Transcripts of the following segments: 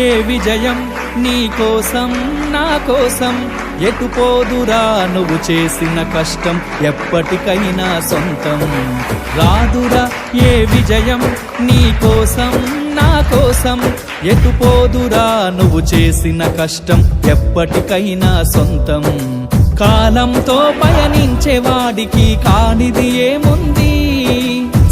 ఏ విజయం నీ కోసం నా కోసం ఎటు పోదురా నువ్వు చేసిన కష్టం ఎప్పటికైనా సొంతం రాదురా ఏ విజయం నీ కోసం నా కోసం ఎటు పోదురా నువ్వు చేసిన కష్టం ఎప్పటికైనా సొంతం కాలంతో పయనించేవాడికి కానిది ఏముంది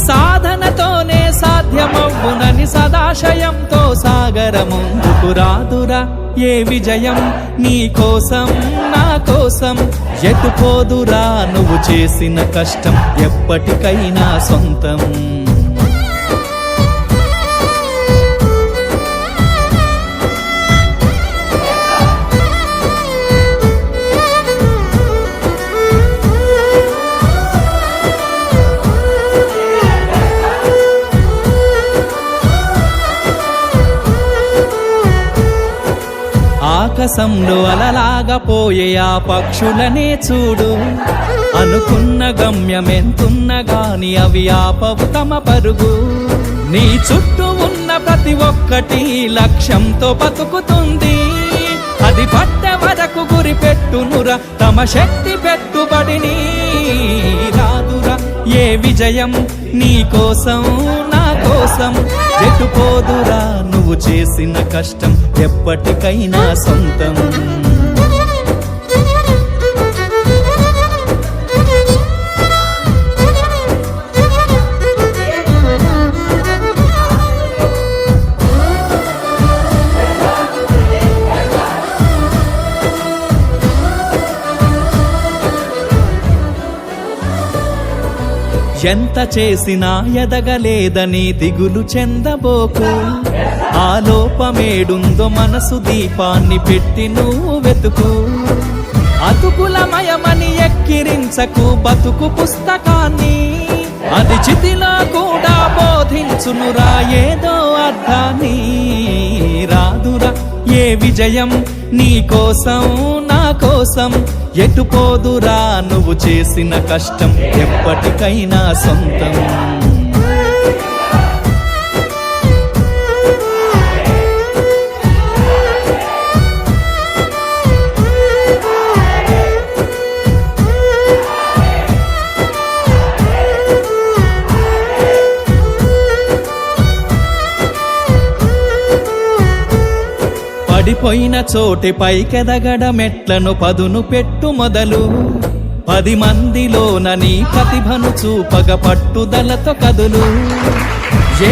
సాధనతోనే సాధ్యమవ్వునని సదాశయంతో సాగర ముందుకు రాదురా ఏ విజయం నీ కోసం నా కోసం ఎటు పోదురా నువ్వు చేసిన కష్టం ఎప్పటికైనా సొంతం ఆకాశంలో అలలాగా పోయే ఆ పక్షులనే చూడు అనుకున్న గమ్యమెంతున్న గాని అవి ఆపవు తమ పరుగు నీ చుట్టూ ఉన్న ప్రతి ఒక్కటి లక్ష్యంతో బతుకుతుంది అది పట్టే వరకు గురి పెట్టునురా తమ శక్తి పెట్టుబడిని రాదురా ఏ విజయం నీ కోసం నా కోసం ఎటు పోదురా నువ్వు చేసిన కష్టం ఎప్పటికైనా సొంతం ఎంత చేసినా ఎదగలేదని దిగులు చెందబోకు ఆ లోపమేడుందో మనసు దీపాన్ని పెట్టి నువ్వు వెతుకు అతుకులమయమని ఎక్కిరించకు బతుకు పుస్తకాన్ని అది చితిలో కూడా బోధించునురా ఏదో అర్థాన్ని రాదురా ఏ విజయం నీ కోసం నా కోసం ఎటు పోదురా నువ్వు చేసిన కష్టం ఎప్పటికైనా సొంతం పడిపోయిన చోటి పైకెదగడ మెట్లను పదును పెట్టు మొదలు 10 మందిలోన నీ ప్రతిభను చూపగ పట్టుదలతో కదులు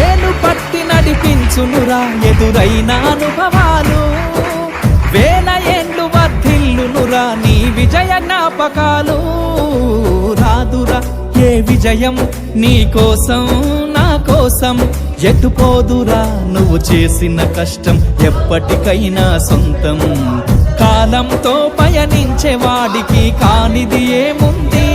ఏలు పట్టి నడిపించునురా ఎదురైన అనుభవాలు వేల ఏండ్లు వర్ధిల్లునురా నీ విజయ జ్ఞాపకాలు రాదురా ఏ విజయం నీ కోసం నా కోసం ఎటు పోదురా నువ్వు చేసిన కష్టం ఎప్పటికైనా సొంతం కాలంతో పయనించేవాడికి కానిది ఏముంది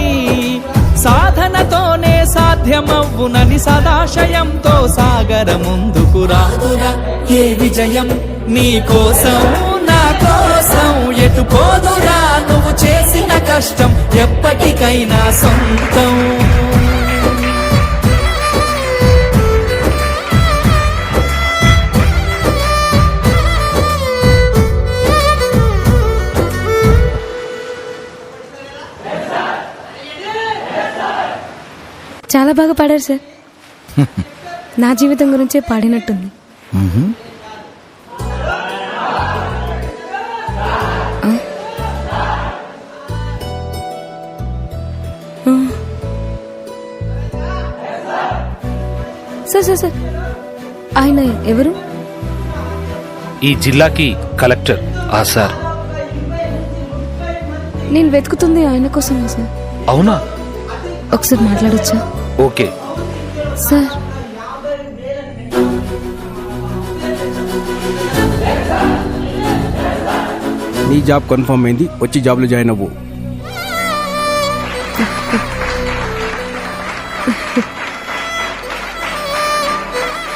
సాధనతోనే సాధ్యమవ్వునని సదాశయంతో సాగర ముందుకు రాదురా ఏ విజయం నీ కోసం నా కోసం ఎటు పోదురా నువ్వు చేసిన కష్టం ఎప్పటికైనా సొంతం చాలా బాగా పాడారు సార్. నా జీవితం గురించే పాడినట్టుంది. సార్ సార్ సార్ ఆయన ఎవరు? ఈ జిల్లాకి కలెక్టర్ ఆ సార్. నేను వెతుకుతుంది ఆయన కోసమే సార్. అవునా? ఒకసారి మాట్లాడొచ్చా? Okay sir. నీ జాబ్ కన్ఫర్మ్ అయింది, వచ్చి జాబ్లో జాయిన్ అవ్వు.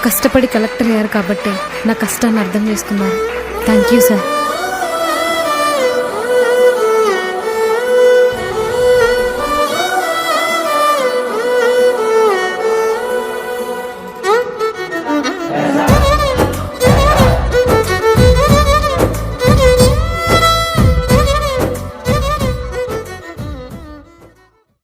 కష్టపడి కలెక్టర్ అయ్యారు కాబట్టి నా కష్టాన్ని అర్థం చేసుకున్నారు. Thank you sir.